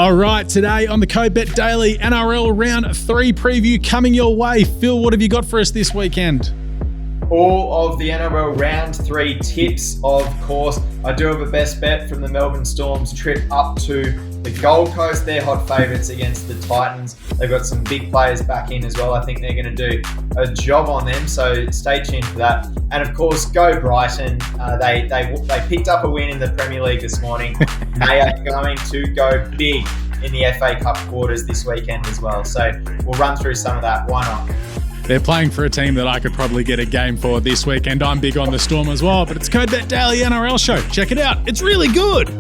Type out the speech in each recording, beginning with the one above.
All right, today on the CodeBet Daily NRL Round 3 preview coming your way. Phil, what have you got for us this weekend? All of the NRL Round 3 tips, of course. I do have a best bet from the Melbourne Storm's trip up to the Gold Coast. They're hot favourites against the Titans. They've got some big players back in as well. I think they're going to do a job on them, so stay tuned for that. And of course, go Brighton. They picked up a win in the Premier League this morning. They are going to go big in the FA Cup quarters this weekend as well. So we'll run through some of that. Why not? They're playing for a team that I could probably get a game for this weekend. I'm big on the Storm as well, but it's CodeBet Daily NRL Show. Check it out. It's really good.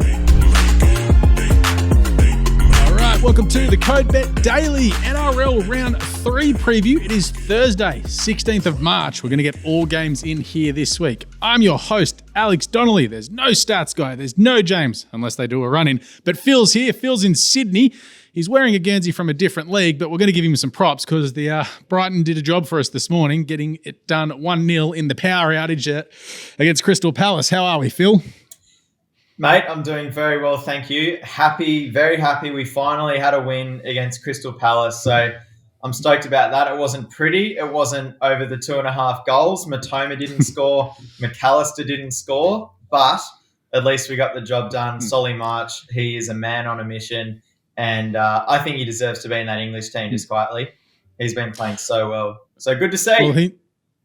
All right, welcome to the CodeBet Daily NRL Round 3 preview. It is Thursday, 16th of March. We're going to get all games in here this week. I'm your host, Alex Donnelly. There's no stats guy. There's no James, unless they do a run-in. But Phil's here. Phil's in Sydney. He's wearing a Guernsey from a different league, but we're going to give him some props because the Brighton did a job for us this morning, getting it done 1-0 in the power outage against Crystal Palace. How are we, Phil? Mate, I'm doing very well, thank you. Happy, very happy. We finally had a win against Crystal Palace, so I'm stoked about that. It wasn't pretty. It wasn't over the 2.5 goals. Matoma didn't score. McAllister didn't score, but at least we got the job done. Solly March, he is a man on a mission. And I think he deserves to be in that English team just quietly. He's been playing so well. So good to see. Well,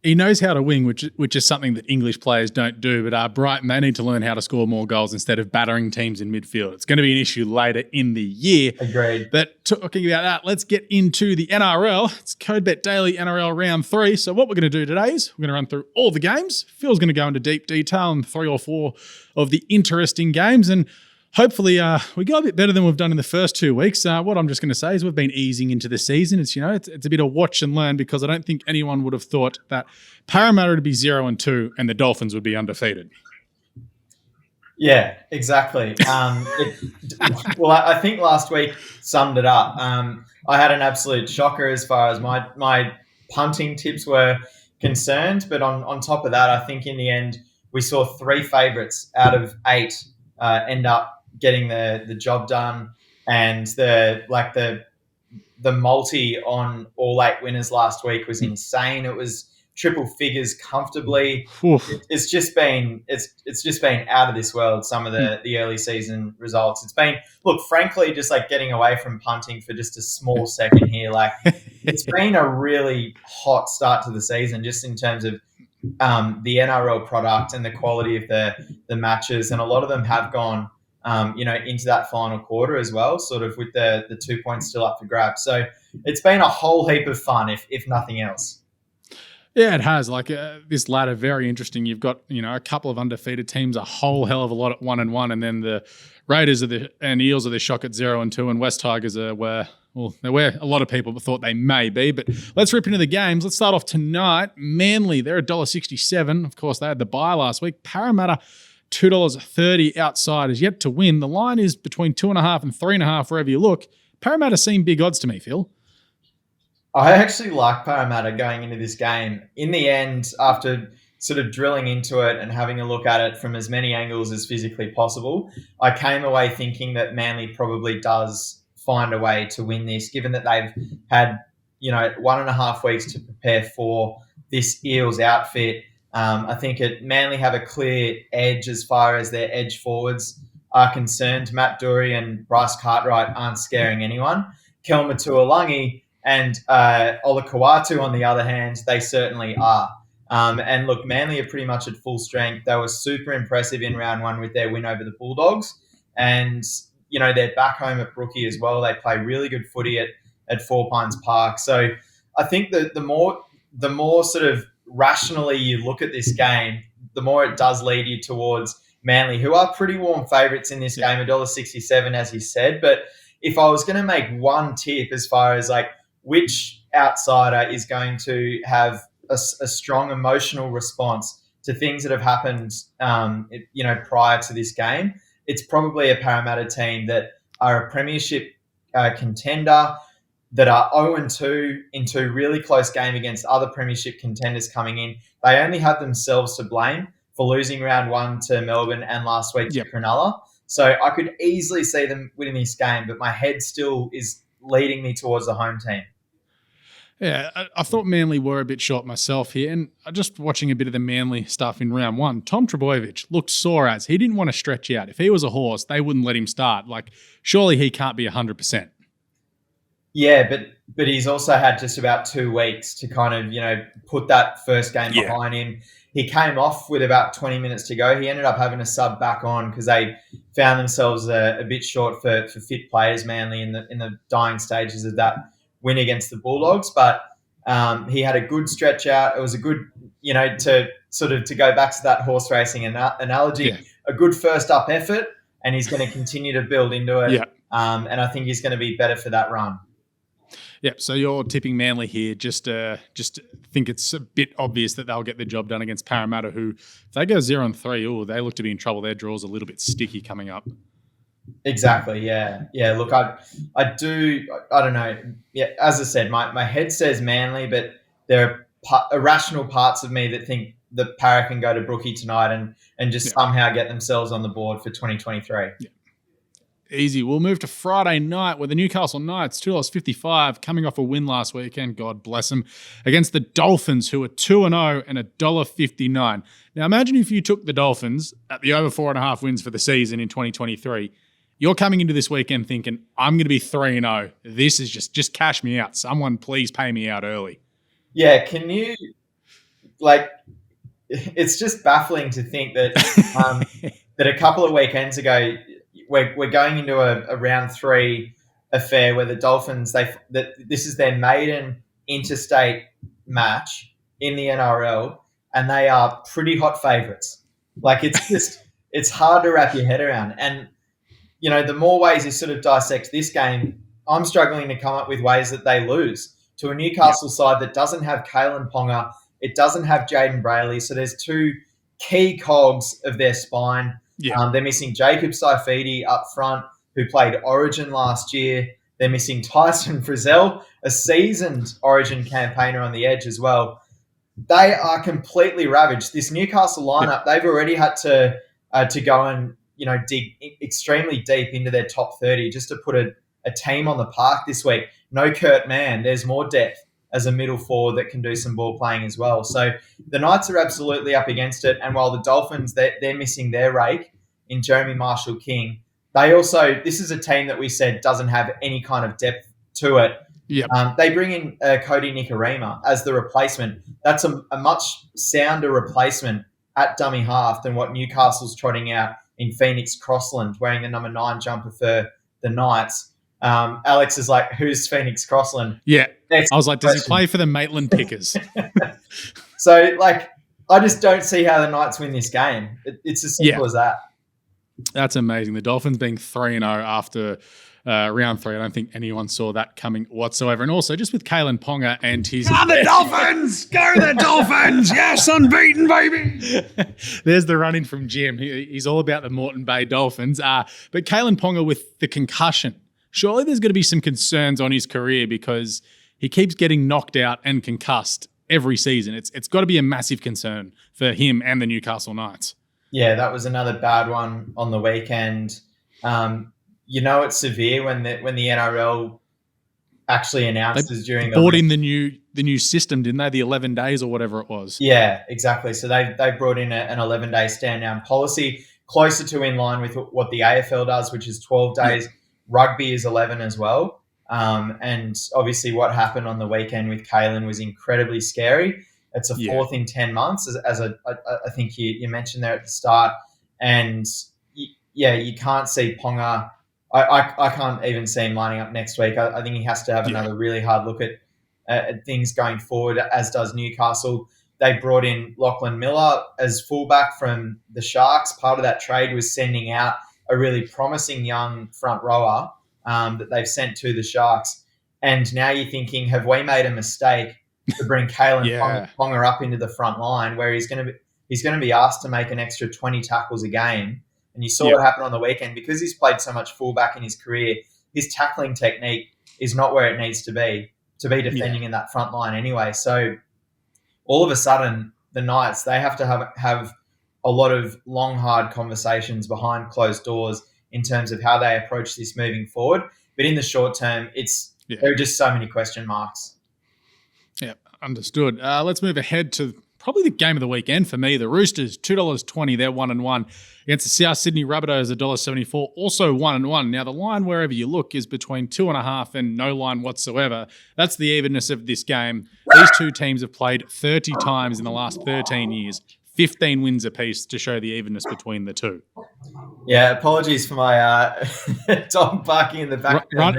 he knows how to win, which is something that English players don't do. But Brighton, they need to learn how to score more goals instead of battering teams in midfield. It's going to be an issue later in the year. Agreed. But talking about that, let's get into the NRL. It's CodeBet Daily NRL Round 3. So what we're going to do today is we're going to run through all the games. Phil's going to go into deep detail on 3 or 4 of the interesting games. And hopefully, we go a bit better than we've done in the first 2 weeks. What I'm just going to say is we've been easing into the season. It's it's a bit of watch and learn because I don't think anyone would have thought that Parramatta would be 0-2 and the Dolphins would be undefeated. Yeah, exactly. Well, I think last week summed it up. I had an absolute shocker as far as my punting tips were concerned. But on top of that, I think in the end, we saw 3 favourites out of 8 end up getting the job done, and the multi on all 8 winners last week was insane. It was triple figures comfortably. It's just been out of this world, some of the early season results. It's been, look, frankly, just like getting away from punting for just a small second here, like it's been a really hot start to the season just in terms of the NRL product and the quality of the matches, and a lot of them have gone into that final quarter as well, sort of with the 2 points still up for grabs. So it's been a whole heap of fun, if nothing else. Yeah, it has. Like this ladder, very interesting. You've got a couple of undefeated teams, a whole hell of a lot at 1-1, and then the Raiders and Eels are the shock at 0-2, and West Tigers are where a lot of people thought they may be. But let's rip into the games. Let's start off tonight. Manly, they're $1.67. Of course, they had the bye last week. Parramatta, $2.30 outside, is yet to win. The line is between 2.5 and 3.5 wherever you look. Parramatta seem big odds to me, Phil. I actually like Parramatta going into this game. In the end, after sort of drilling into it and having a look at it from as many angles as physically possible, I came away thinking that Manly probably does find a way to win this, given that they've had 1.5 weeks to prepare for this Eels outfit. I think Manly have a clear edge as far as their edge forwards are concerned. Matt Dury and Bryce Cartwright aren't scaring anyone. Kelma Tuolangi and Ola Kawatu, on the other hand, they certainly are. And look, Manly are pretty much at full strength. They were super impressive in round 1 with their win over the Bulldogs. And, they're back home at Brookie as well. They play really good footy at Four Pines Park. So I think that the more sort of rationally you look at this game, the more it does lead you towards Manly, who are pretty warm favourites in this game, $1.67, as you said. But if I was going to make one tip as far as like which outsider is going to have a strong emotional response to things that have happened, prior to this game, it's probably a Parramatta team that are a premiership contender, that are 0-2 into a really close game against other premiership contenders coming in. They only have themselves to blame for losing round 1 to Melbourne and last week to Cronulla. So I could easily see them winning this game, but my head still is leading me towards the home team. Yeah, I thought Manly were a bit short myself here, and just watching a bit of the Manly stuff in round one, Tom Trbojevic looked sore as he didn't want to stretch out. If he was a horse, they wouldn't let him start. Like, surely he can't be 100%. Yeah, but he's also had just about 2 weeks to kind of, put that first game behind him. He came off with about 20 minutes to go. He ended up having a sub back on because they found themselves a bit short for fit players, Manly, in the dying stages of that win against the Bulldogs. But he had a good stretch out. It was a good, to go back to that horse racing analogy, a good first up effort, and he's going to continue to build into it. Yeah. And I think he's going to be better for that run. Yep. So you're tipping Manly here. Just think it's a bit obvious that they'll get the job done against Parramatta, who if they go 0-3, they look to be in trouble. Their draw's a little bit sticky coming up. Exactly. Yeah. Look, I don't know. Yeah. As I said, my head says Manly, but there are irrational parts of me that think that Parra can go to Brookie tonight and just somehow get themselves on the board for 2023. Yeah. Easy. We'll move to Friday night where the Newcastle Knights, $2.55, coming off a win last weekend, God bless them, against the Dolphins, who are 2-0 and $1.59. Now, imagine if you took the Dolphins at the over 4.5 wins for the season in 2023. You're coming into this weekend thinking, I'm going to be 3-0. This is just cash me out. Someone please pay me out early. Yeah, can you, it's just baffling to think that that a couple of weekends ago, we're going into a round 3 affair where the Dolphins, this is their maiden interstate match in the NRL, and they are pretty hot favourites. It's hard to wrap your head around. And, the more ways you sort of dissect this game, I'm struggling to come up with ways that they lose to a Newcastle side that doesn't have Kalen Ponga, it doesn't have Jaden Brayley, so there's 2 key cogs of their spine. Yeah. They're missing Jacob Saifidi up front, who played Origin last year. They're missing Tyson Frizzell, a seasoned Origin campaigner on the edge as well. They are completely ravaged. This Newcastle lineup, they've already had to go and dig extremely deep into their top 30 just to put a team on the park this week. No Kurt Mann. There's more depth as a middle forward that can do some ball playing as well. So the Knights are absolutely up against it. And while the Dolphins, they're missing their rake in Jeremy Marshall-King, this is a team that we said doesn't have any kind of depth to it. Yep. They bring in Cody Nikorima as the replacement. That's a much sounder replacement at dummy half than what Newcastle's trotting out in Phoenix Crossland, wearing the number 9 jumper for the Knights. Alex is like, who's Phoenix Crossland? Yeah. I was like, does he play for the Maitland Pickers? So, I just don't see how the Knights win this game. It's as simple as that. That's amazing. The Dolphins being 3-0 after round 3. I don't think anyone saw that coming whatsoever. And also, just with Kalen Ponga and his... Go the Dolphins! Go the Dolphins! Yes, unbeaten, baby! There's the run-in from Jim. He's all about the Moreton Bay Dolphins. But Kalen Ponga with the concussion, surely there's going to be some concerns on his career because he keeps getting knocked out and concussed every season. It's got to be a massive concern for him and the Newcastle Knights. Yeah, that was another bad one on the weekend. It's severe when the NRL actually announces during brought in the new system, didn't they? The 11 days or whatever it was. Yeah, exactly. So they brought in an 11-day stand-down policy, closer to in line with what the AFL does, which is 12 days. Yeah. Rugby is 11 as well. And obviously what happened on the weekend with Kalen was incredibly scary. It's a 4th in 10 months, as I think you mentioned there at the start. And, you can't see Ponga. I can't even see him lining up next week. I think he has to have another really hard look at things going forward, as does Newcastle. They brought in Lachlan Miller as fullback from the Sharks. Part of that trade was sending out a really promising young front rower that they've sent to the Sharks. And now you're thinking, have we made a mistake to bring Kalen Ponga up into the front line where he's going to be asked to make an extra 20 tackles a game? And you saw what happened on the weekend. Because he's played so much fullback in his career, his tackling technique is not where it needs to be defending in that front line anyway. So all of a sudden, the Knights, they have to have a lot of long, hard conversations behind closed doors in terms of how they approach this moving forward. But in the short term, there are just so many question marks. Yeah, understood. Let's move ahead to probably the game of the weekend for me. The Roosters, $2.20, they're 1-1. Against the South Sydney Rabbitohs, $1.74, also 1-1. Now, the line, wherever you look, is between 2.5 and no line whatsoever. That's the evenness of this game. These two teams have played 30 times in the last 13 years, 15 wins apiece to show the evenness between the two. Yeah, apologies for my dog barking in the background.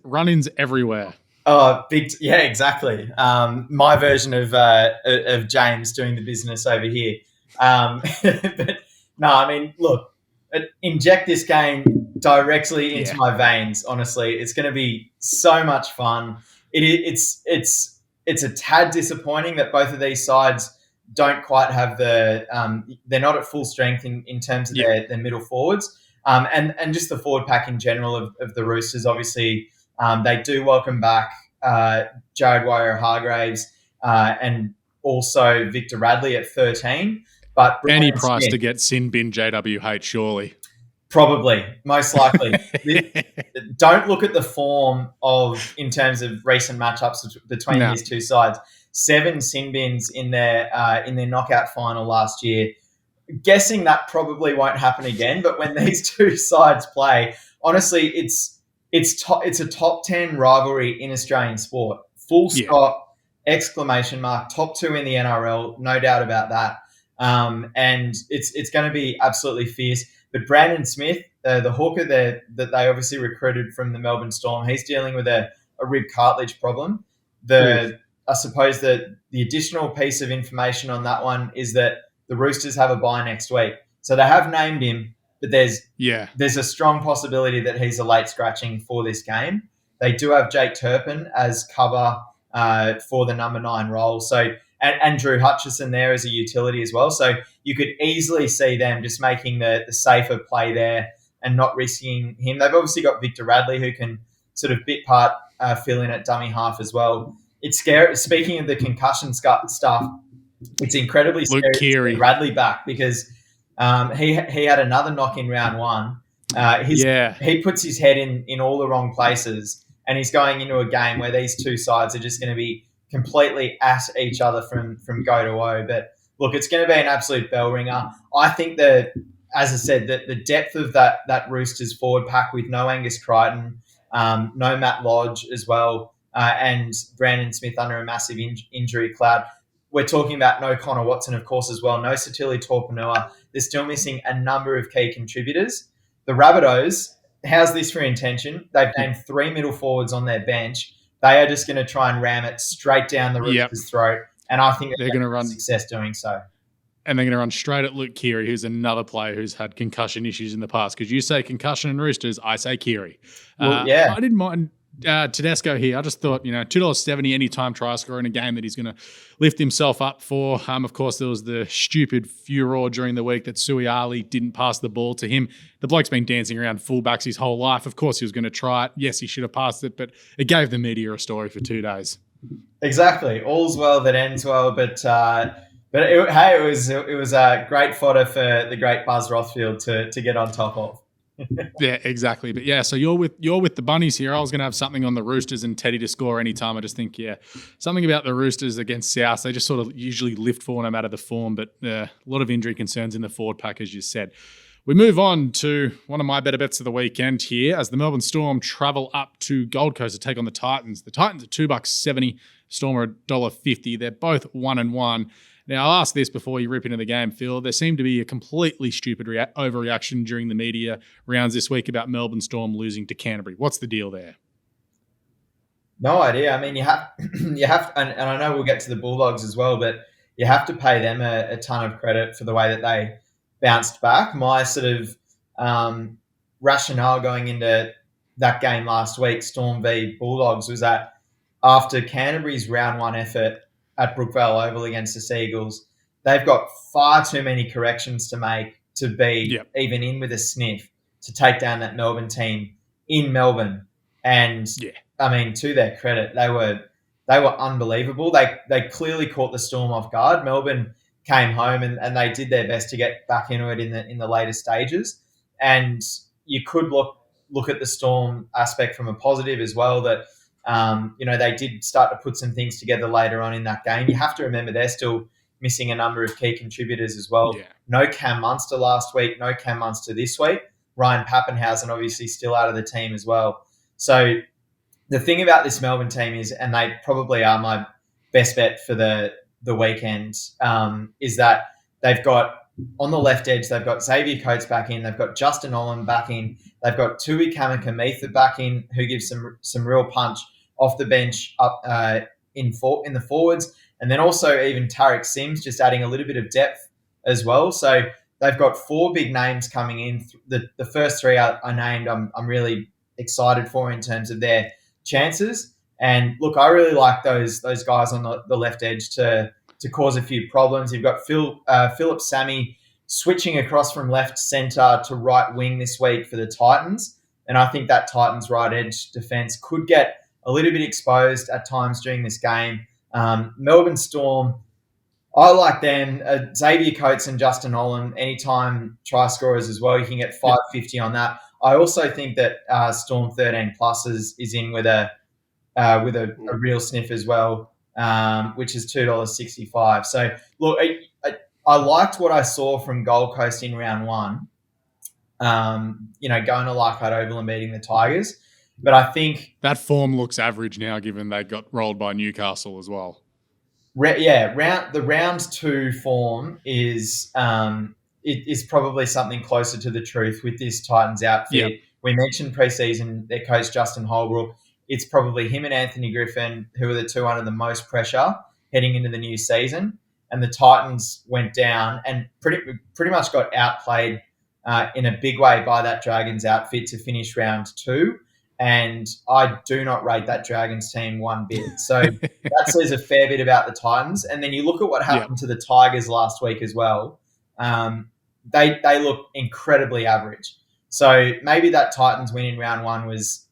Run-ins everywhere. Oh, yeah, exactly. My version of James doing the business over here. But no, I mean, look, inject this game directly into my veins. Honestly, it's going to be so much fun. It's a tad disappointing that both of these sides don't quite have they're not at full strength in terms of their middle forwards, and just the forward pack in general of the Roosters. Obviously, they do welcome back Jared Waerea-Hargreaves and also Victor Radley at 13. But any price to get sin bin JWH, surely. Probably, most likely. Don't look at the form in terms of recent matchups between these two sides. 7 sin bins in their knockout final last year. Guessing that probably won't happen again. But when these two sides play, honestly, it's a top 10 rivalry in Australian sport. Full stop, exclamation mark, top 2 in the NRL, no doubt about that. And it's going to be absolutely fierce. But Brandon Smith, the hooker that they obviously recruited from the Melbourne Storm, he's dealing with a rib cartilage problem. I suppose that the additional piece of information on that one is that the Roosters have a bye next week. So they have named him, but there's a strong possibility that he's a late scratching for this game. They do have Jake Turpin as cover for the number 9 role. So and Drew Hutchison there as a utility as well. So you could easily see them just making the safer play there and not risking him. They've obviously got Victor Radley, who can sort of bit part fill in at dummy half as well. It's scary. Speaking of the concussion stuff, it's incredibly scary to see Radley back because he had another knock in round 1. He puts his head in all the wrong places, and he's going into a game where these two sides are just going to be completely at each other from go to woe. But look, it's going to be an absolute bell ringer. I think that, as I said, that the depth of that Roosters forward pack with no Angus Crichton, no Matt Lodge as well, and Brandon Smith under a massive injury cloud. We're talking about no Connor Watson, of course, as well. No Satili Torpanua. They're still missing a number of key contributors. The Rabbitohs, how's this for intention? They've named 3 middle forwards on their bench. They are just going to try and ram it straight down the Roosters' throat. And I think they're going to run success doing so. And they're going to run straight at Luke Keary, who's another player who's had concussion issues in the past. Because you say concussion and Roosters, I say Keary. I didn't mind Tedesco here. I just thought, $2.70 anytime try scorer in a game that he's going to lift himself up for. Of course, there was the stupid furor during the week that Sui Ali didn't pass the ball to him. The bloke's been dancing around fullbacks his whole life. Of course, he was going to try it. Yes, he should have passed it, but it gave the media a story for 2 days. Exactly. All's well that ends well, but it was a great fodder for the great Buzz Rothfield to get on top of. Yeah, exactly. But yeah, so you're with the Bunnies here. I was going to have something on the Roosters and Teddy to score anytime. I just think, something about the Roosters against South. They just sort of usually lift for no matter the form, but a lot of injury concerns in the forward pack, as you said. We move on to one of my better bets of the weekend here as the Melbourne Storm travel up to Gold Coast to take on the Titans. The Titans are $2.70, Storm are $1.50. They're both 1-1. Now, I'll ask this before you rip into the game, Phil. There seemed to be a completely stupid overreaction during the media rounds this week about Melbourne Storm losing to Canterbury. What's the deal there? No idea. I mean, you have, and I know we'll get to the Bulldogs as well, but you have to pay them a ton of credit for the way that they bounced back. My sort of rationale going into that game last week, Storm v Bulldogs, was that after Canterbury's round 1 effort at Brookvale Oval against the Seagulls, they've got far too many corrections to make to be even in with a sniff to take down that Melbourne team in Melbourne. And I mean, to their credit, they were unbelievable. They clearly caught the Storm off guard. Melbourne came home and they did their best to get back into it in the later stages. And you could look at the Storm aspect from a positive as well, that they did start to put some things together later on in that game. You have to remember they're still missing a number of key contributors as well. Yeah. No Cam Munster last week, no Cam Munster this week. Ryan Pappenhausen obviously still out of the team as well. So the thing about this Melbourne team is, and they probably are my best bet for the weekend, is that they've got, on the left edge, they've got Xavier Coates back in, they've got Justin Olam back in, they've got Tui Kamikamica back in, who gives some real punch off the bench up in the forwards, and then also even Tarek Sims just adding a little bit of depth as well. So they've got 4 big names coming in. The first 3 I named, I'm really excited for in terms of their chances. And look, I really like those guys on the left edge to cause a few problems. You've got Philip Sammy switching across from left centre to right wing this week for the Titans. And I think that Titans right edge defence could get a little bit exposed at times during this game. Melbourne Storm, I like them. Xavier Coates and Justin Olam, anytime try scorers as well. You can get 550 on that. I also think that Storm 13 plus is in with a real sniff as well, which is $2.65. So look, I liked what I saw from Gold Coast in round 1. Going to Leichhardt Oval and beating the Tigers, but I think that form looks average now, given they got rolled by Newcastle as well. Round 2 form is probably something closer to the truth with this Titans outfit. Yep. We mentioned preseason their coach Justin Holbrook. It's probably him and Anthony Griffin who are the 2 under the most pressure heading into the new season. And the Titans went down and pretty much got outplayed in a big way by that Dragons outfit to finish round 2. And I do not rate that Dragons team one bit. So that says a fair bit about the Titans. And then you look at what happened to the Tigers last week as well. They look incredibly average. So maybe that Titans win in round 1 was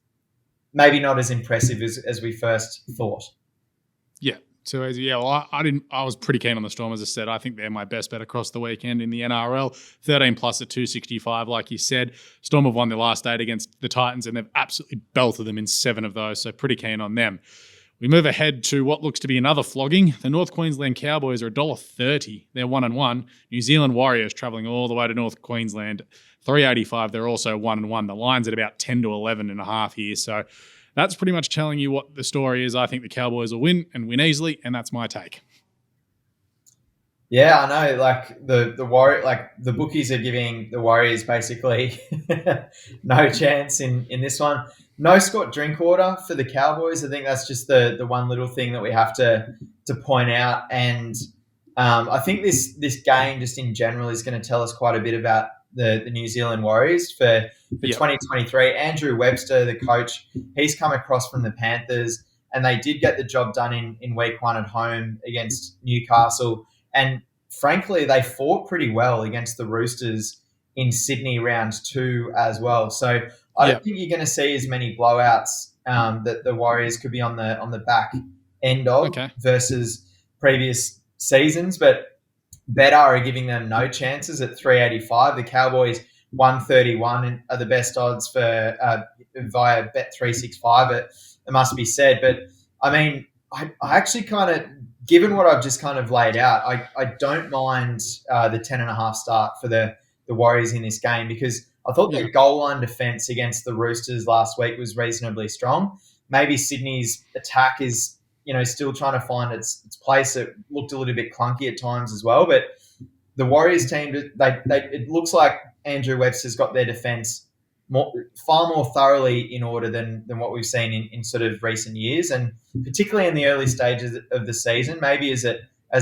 maybe not as impressive as we first thought. Yeah. So I was pretty keen on the Storm, as I said. I think they're my best bet across the weekend in the NRL. 13 plus at 265, like you said. Storm have won their last 8 against the Titans, and they've absolutely belted them in 7 of those. So pretty keen on them. We move ahead to what looks to be another flogging. The North Queensland Cowboys are $1.30. They're 1-1. New Zealand Warriors travelling all the way to North Queensland, $3.85. They're also 1-1. The line's at about 10 to 11.5 here. So that's pretty much telling you what the story is. I think the Cowboys will win and win easily, and that's my take. Yeah, I know. Like the bookies are giving the Warriors basically no chance in this one. No Scott Drinkwater for the Cowboys. I think that's just the one little thing that we have to point out. And I think this game just in general is going to tell us quite a bit about the New Zealand Warriors for 2023. Andrew Webster, the coach, he's come across from the Panthers, and they did get the job done in week 1 at home against Newcastle. And frankly, they fought pretty well against the Roosters in Sydney round 2 as well. So I don't think you're going to see as many blowouts that the Warriors could be on the back end of versus previous seasons. But Better are giving them no chances at 385. The Cowboys 131 are the best odds for via Bet365. It must be said, but I mean, I actually kind of, given what I've just kind of laid out, I don't mind the 10.5 start for the Warriors in this game, because I thought their goal line defense against the Roosters last week was reasonably strong. Maybe Sydney's attack is, still trying to find its place. It looked a little bit clunky at times as well, but the Warriors team, it looks like Andrew Webster's got their defense far more thoroughly in order than what we've seen in sort of recent years, and particularly in the early stages of the season. Maybe as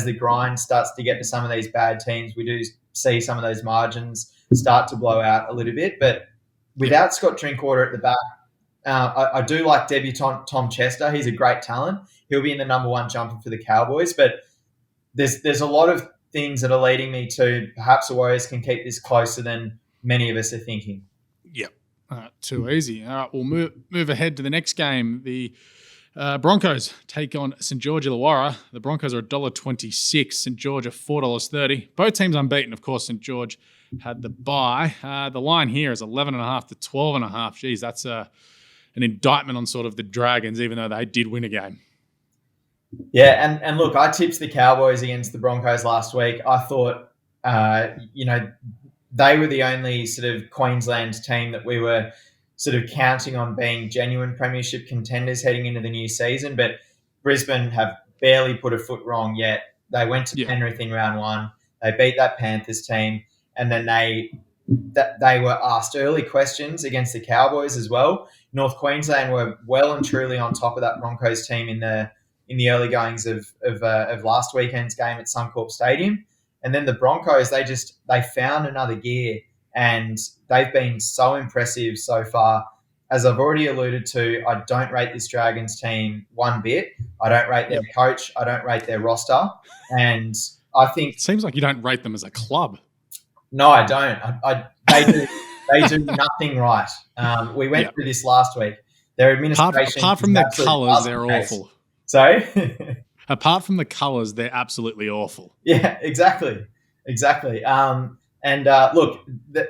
the grind starts to get to some of these bad teams, we do see some of those margins start to blow out a little bit. But without Scott Drinkwater at the back, I do like debutant Tom Chester. He's a great talent. He'll be in the number 1 jumper for the Cowboys. But there's a lot of things that are leading me to perhaps the Warriors can keep this closer than many of us are thinking. Yep. Too easy. All right, we'll move ahead to the next game. The Broncos take on St. George Illawarra. The Broncos are $1.26. St. George are $4.30. Both teams unbeaten. Of course, St. George had the bye. The line here is 11.5 to 12.5. Geez, that's an indictment on sort of the Dragons, even though they did win a game. Yeah, and look, I tipped the Cowboys against the Broncos last week. I thought, they were the only sort of Queensland team that we were sort of counting on being genuine premiership contenders heading into the new season. But Brisbane have barely put a foot wrong yet. They went to Penrith in round one. They beat that Panthers team, and then they were asked early questions against the Cowboys as well. North Queensland were well and truly on top of that Broncos team in the early goings of last weekend's game at Suncorp Stadium. And then the Broncos, they found another gear, and they've been so impressive so far. As I've already alluded to, I don't rate this Dragons team one bit. I don't rate their coach. I don't rate their roster. And I think... It seems like you don't rate them as a club. No, I don't. They do nothing right. We went through this last week. Their administration... Apart from their colours, they're awful. So... Apart from the colours, they're absolutely awful. Yeah, exactly. Look,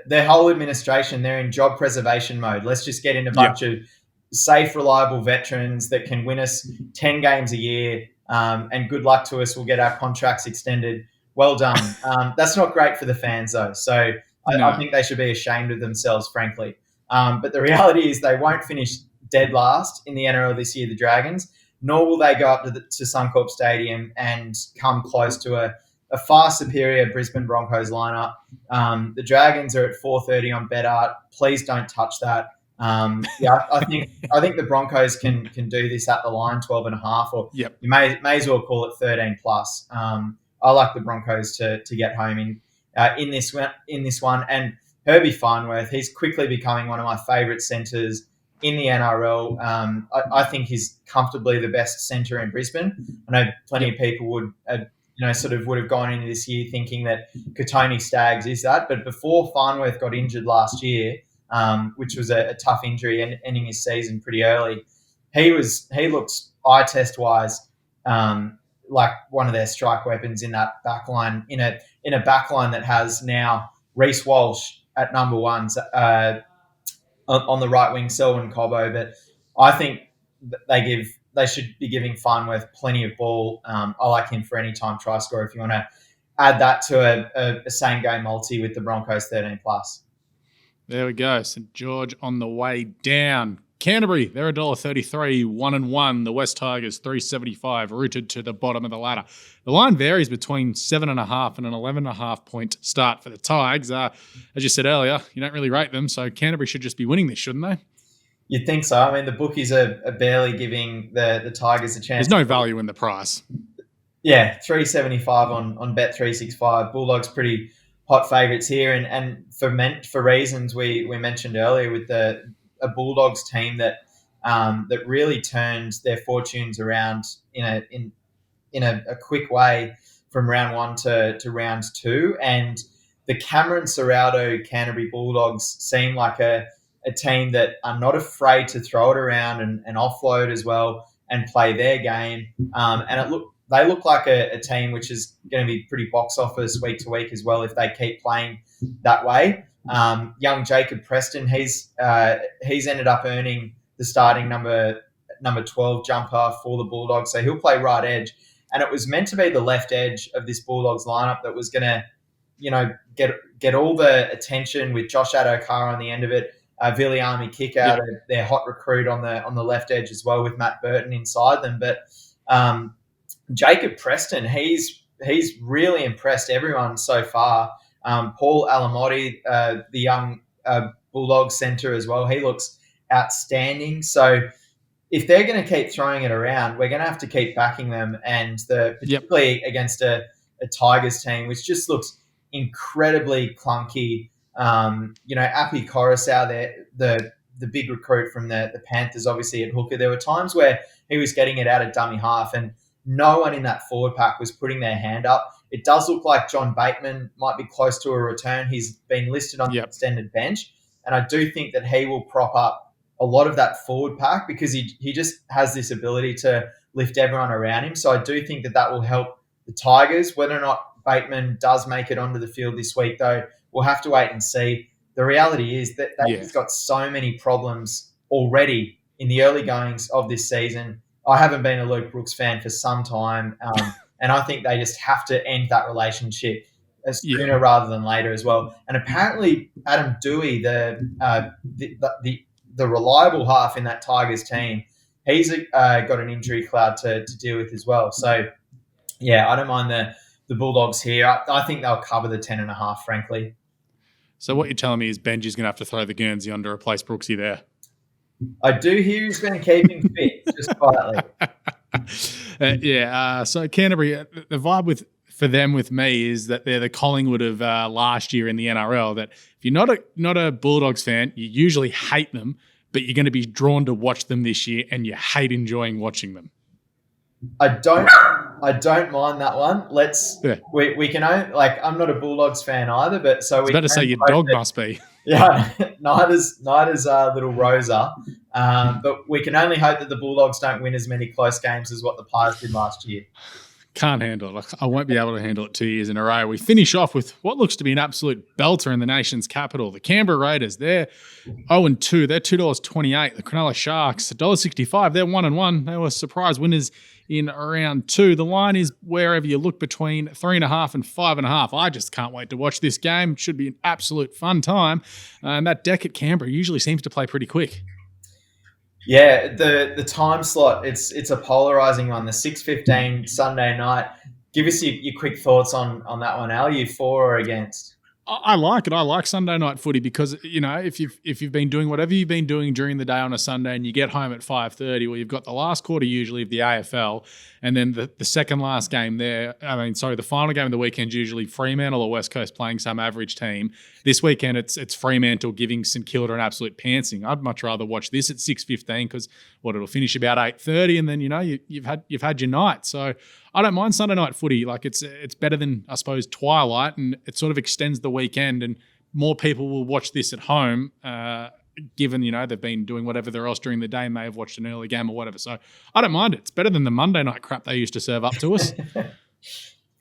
their whole administration, they're in job preservation mode. Let's just get in a bunch of safe, reliable veterans that can win us 10 games a year, and good luck to us. We'll get our contracts extended. Well done. That's not great for the fans, though. So I think they should be ashamed of themselves, frankly. But the reality is they won't finish dead last in the NRL this year, the Dragons, nor will they go up to Suncorp Stadium and come close to a far superior Brisbane Broncos lineup. The Dragons are at 4:30 on BetArt. Please don't touch that. I think the Broncos can do this at the line, 12.5, or you may as well call it 13 plus. I like the Broncos to get home in this one. And Herbie Farnworth, he's quickly becoming one of my favourite centres in the NRL. I think he's comfortably the best centre in Brisbane. I know plenty of people would have gone into this year thinking that Katoni Staggs is that. But before Farnworth got injured last year, which was a tough injury and ending his season pretty early, he looks eye test wise like one of their strike weapons in that back line, in a back line that has now Reece Walsh at number one on the right wing, Selwyn Cobbo. But I think they should be giving Farnworth plenty of ball. I like him for any time try scorer if you want to add that to a same game multi with the Broncos 13 plus. There we go. St George on the way down. Canterbury, they're $1.33, 1-1. The West Tigers, $3.75, rooted to the bottom of the ladder. The line varies between 7.5 and an 11.5 point start for the Tigers. As you said earlier, you don't really rate them, so Canterbury should just be winning this, shouldn't they? You'd think so. I mean, the bookies are barely giving the Tigers a chance. There's no value in the price. Yeah, $3.75 on Bet365. Bulldogs pretty hot favourites here, and for reasons we mentioned earlier with a Bulldogs team that really turned their fortunes around in a quick way from round one to round two. And the Cameron Ciraldo Canterbury Bulldogs seem like a team that are not afraid to throw it around and offload as well and play their game. And they look like a team which is going to be pretty box office week to week as well if they keep playing that way. Young Jacob Preston, he's ended up earning the starting number 12 jumper for the Bulldogs, so he'll play right edge. And it was meant to be the left edge of this Bulldogs lineup that was going to, get all the attention with Josh Adokar on the end of it. Viliami Kickout, their hot recruit on the left edge as well, with Matt Burton inside them. But Jacob Preston, he's really impressed everyone so far. Paul Alamotti, the young Bulldogs centre as well, he looks outstanding. So if they're going to keep throwing it around, we're going to have to keep backing them, and particularly against a Tigers team which just looks incredibly clunky. Api Coruscant, the big recruit from the Panthers, obviously at hooker, there were times where he was getting it out of dummy half and no one in that forward pack was putting their hand up. It does look like John Bateman might be close to a return. He's been listed on the extended bench, and I do think that he will prop up a lot of that forward pack because he just has this ability to lift everyone around him. So I do think that will help the Tigers. Whether or not Bateman does make it onto the field this week, though, we'll have to wait and see. The reality is that they've got so many problems already in the early goings of this season. I haven't been a Luke Brooks fan for some time, and I think they just have to end that relationship sooner rather than later as well. And apparently, Adam Dewey, the reliable half in that Tigers team, he's got an injury cloud to deal with as well. So, yeah, I don't mind the Bulldogs here. I think they'll cover the 10.5, frankly. So what you're telling me is Benji's going to have to throw the Guernsey on to replace Brooksy there. I do hear he's been keeping fit, just quietly. So Canterbury, the vibe for them with me is that they're the Collingwood of last year in the NRL, that if you're not a Bulldogs fan, you usually hate them, but you're going to be drawn to watch them this year and you hate enjoying watching them. I don't mind that one. We can own, I'm not a Bulldogs fan either, but so we better say your dog must be. Yeah, neither's little Rosa. But we can only hope that the Bulldogs don't win as many close games as what the Pies did last year. Can't handle it. I won't be able to handle it 2 years in a row. We finish off with what looks to be an absolute belter in the nation's capital. The Canberra Raiders, they're 0-2. They're $2.28. The Cronulla Sharks, $1.65. They're 1-1. They were surprise winners in round 2. The line is wherever you look between 3.5 and 5.5. I just can't wait to watch this game. It should be an absolute fun time. And that deck at Canberra usually seems to play pretty quick. Yeah, the time slot, it's a polarising one. The 6:15 Sunday night. Give us your quick thoughts on that one, Al. Are you for or against? I like it. I like Sunday night footy because, if you've been doing whatever you've been doing during the day on a Sunday and you get home at 5:30, well, you've got the last quarter usually of the AFL and then the second last game there. The final game of the weekend usually Fremantle or West Coast playing some average team. This weekend it's Fremantle giving St Kilda an absolute pantsing. I'd much rather watch this at 6:15 because it'll finish about 8:30 and then you've had your night. So I don't mind Sunday night footy. It's better than, I suppose, twilight, and it sort of extends the weekend and more people will watch this at home, given, they've been doing whatever else during the day and may have watched an early game or whatever. So I don't mind it. It's better than the Monday night crap they used to serve up to us.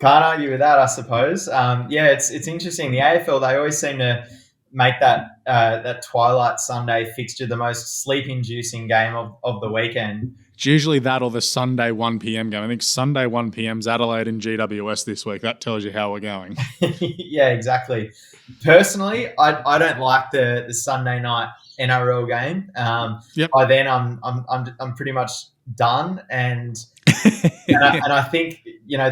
Can't argue with that, I suppose. It's interesting. The AFL, they always seem to make that twilight Sunday fixture the most sleep-inducing game of the weekend. It's usually that or the Sunday 1 p.m. game. I think Sunday 1 p.m.'s Adelaide and GWS this week. That tells you how we're going. Yeah, exactly. Personally, I don't like the Sunday night NRL game. By then, I'm pretty much done, and I think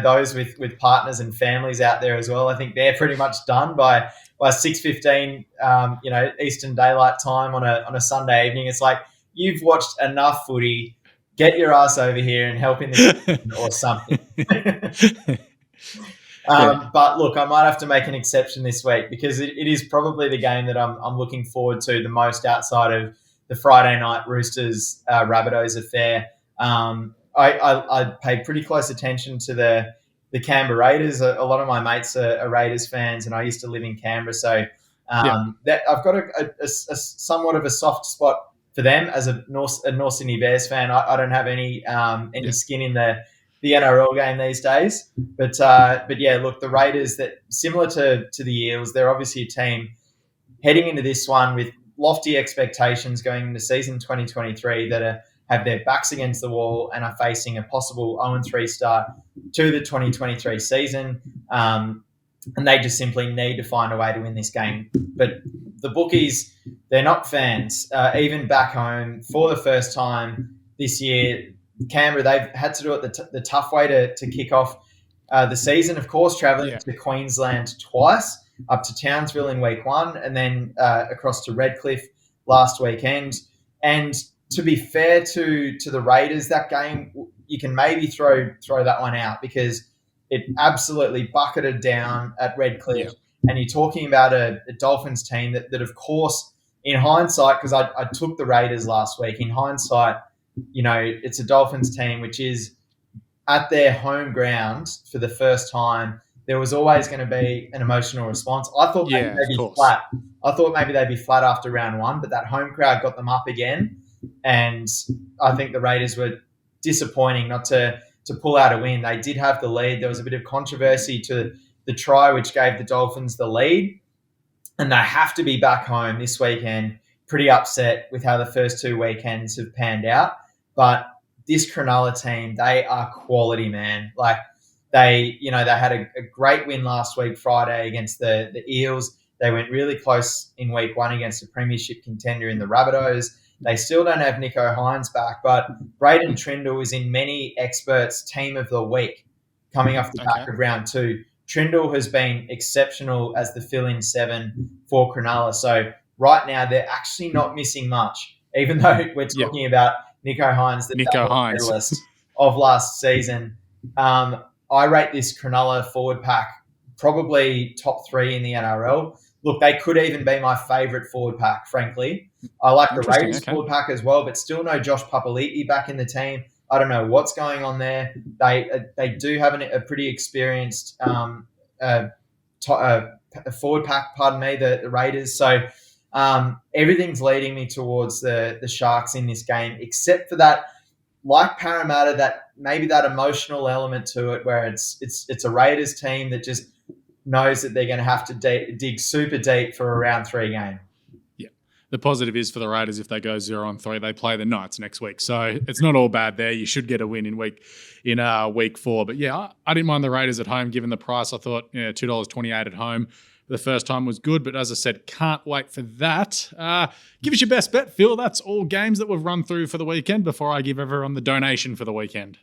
those with partners and families out there as well. I think they're pretty much done by 6:15. Eastern Daylight Time on a Sunday evening. It's like, you've watched enough footy. Get your ass over here and help in the kitchen or something. But look, I might have to make an exception this week because it is probably the game that I'm looking forward to the most outside of the Friday night Roosters Rabbitohs affair. I pay pretty close attention to the Canberra Raiders. A lot of my mates are Raiders fans, and I used to live in Canberra, so that I've got a somewhat of a soft spot for them as a North Sydney Bears fan. I don't have any skin in the NRL game these days. But yeah, look, the Raiders, that similar to the Eels, they're obviously a team heading into this one with lofty expectations going into season 2023 that have their backs against the wall and are facing a possible 0-3 start to the 2023 season. And they just simply need to find a way to win this game. But the bookies, they're not fans. Even back home, for the first time this year, Canberra, they've had to do it the tough way to kick off the season. Of course, travelling to Queensland twice, up to Townsville in week 1, and then across to Redcliffe last weekend. And to be fair to the Raiders, that game, you can maybe throw that one out because it absolutely bucketed down at Redcliffe. Yeah. And you're talking about a Dolphins team that, of course, in hindsight, because I took the Raiders last week, in hindsight, it's a Dolphins team which is at their home ground for the first time. There was always going to be an emotional response. I thought maybe they'd be flat. I thought maybe they'd be flat after round 1, but that home crowd got them up again. And I think the Raiders were disappointing not to pull out a win. They did have the lead. There was a bit of controversy to the try which gave the Dolphins the lead. and they have to be back home this weekend. Pretty upset with how the first 2 weekends have panned out. But this Cronulla team, they are quality, man. Like they had a great win last week, Friday, against the Eels. They went really close in week 1 against a premiership contender in the Rabbitohs. They still don't have Nico Hines back, but Braden Trindle is in many experts' team of the week coming off the back of round 2. Trindle has been exceptional as the fill-in 7 for Cronulla. So right now they're actually not missing much, even though we're talking about Nico Hines, the medalist of last season. I rate this Cronulla forward pack probably top 3 in the NRL. Look, they could even be my favourite forward pack, frankly. I like the Raiders forward pack as well, but still no Josh Papali'i back in the team. I don't know what's going on there. They do have a pretty experienced forward pack, the Raiders. So everything's leading me towards the Sharks in this game, except for that, like Parramatta, that maybe that emotional element to it where it's a Raiders team that just knows that they're going to have to dig super deep for a round 3 game. Yeah. The positive is for the Raiders, if they go 0-3, they play the Knights next week. So it's not all bad there. You should get a win in week 4. But yeah, I didn't mind the Raiders at home given the price. I thought $2.28 at home the first time was good. But as I said, can't wait for that. Give us your best bet, Phil. That's all games that we've run through for the weekend before I give everyone the donation for the weekend.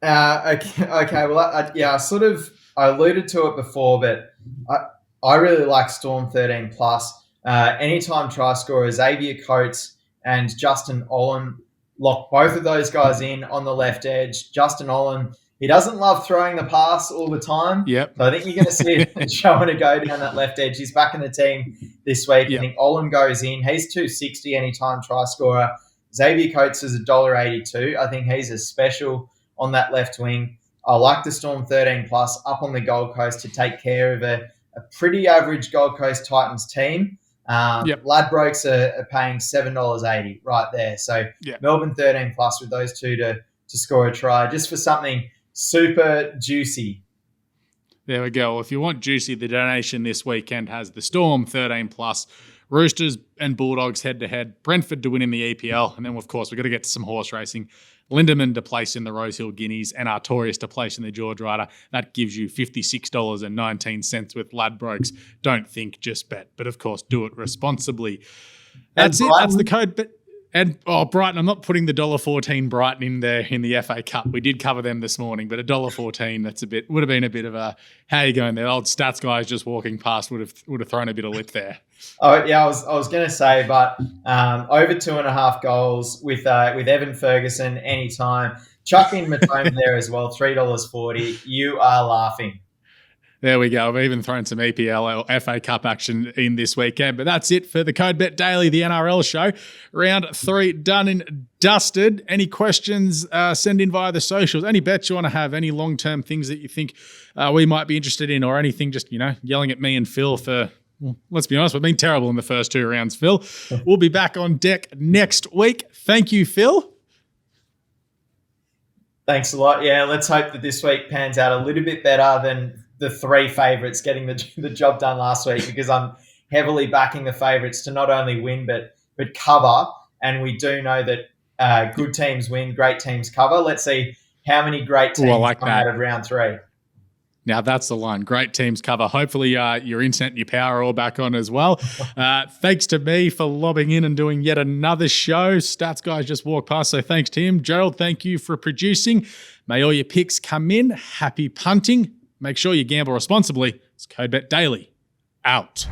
Okay. Well, I alluded to it before, but I really like Storm 13+. Anytime try scorer, Xavier Coates and Justin Olam, lock both of those guys in on the left edge. Justin Olam, he doesn't love throwing the pass all the time. Yep. So I think you're going to see it showing to go down that left edge. He's back in the team this week. Yep. I think Olam goes in. He's $2.60 anytime try scorer. Xavier Coates is $1.82. I think he's a special on that left wing. I like the Storm 13+ up on the Gold Coast to take care of a pretty average Gold Coast Titans team. Ladbrokes are paying $7.80 right there. So Melbourne 13+ with those two to score a try, just for something super juicy. There we go. Well, if you want juicy, the donation this weekend has the Storm 13+, Roosters and Bulldogs head-to-head, Brentford to win in the EPL, and then, of course, we've got to get to some horse racing. Lindemann to place in the Rosehill Guineas and Artorias to place in the George Rider. That gives you $56.19 with Ladbrokes. Don't think, just bet. But, of course, do it responsibly. That's it. That's the code. But Brighton, I'm not putting the $1.14 Brighton in there in the FA Cup. We did cover them this morning, but $1.14, would have been a bit of a, how you going there? Old stats guys just walking past would have thrown a bit of lip there. Oh yeah, I was going to say, but over 2.5 goals with Evan Ferguson anytime. Chuck in Matoma there as well, $3.40. You are laughing. There we go. I've even thrown some EPL or FA Cup action in this weekend. But that's it for the Code Bet Daily, the NRL show. Round 3 done and dusted. Any questions, send in via the socials. Any bets you want to have, any long-term things that you think we might be interested in, or anything, just, yelling at me and Phil for, well, let's be honest, we've been terrible in the first 2 rounds, Phil. We'll be back on deck next week. Thank you, Phil. Thanks a lot. Yeah, let's hope that this week pans out a little bit better than the 3 favourites getting the job done last week, because I'm heavily backing the favourites to not only win but cover, and we do know that good teams win, great teams cover. Let's see how many great teams come out of round 3. Now that's the line. Great teams cover. Hopefully your internet and your power are all back on as well. Thanks to me for lobbing in and doing yet another show. Stats guys just walked past, so thanks to him. Gerald, thank you for producing. May all your picks come in. Happy punting. Make sure you gamble responsibly. It's Code Bet Daily. Out.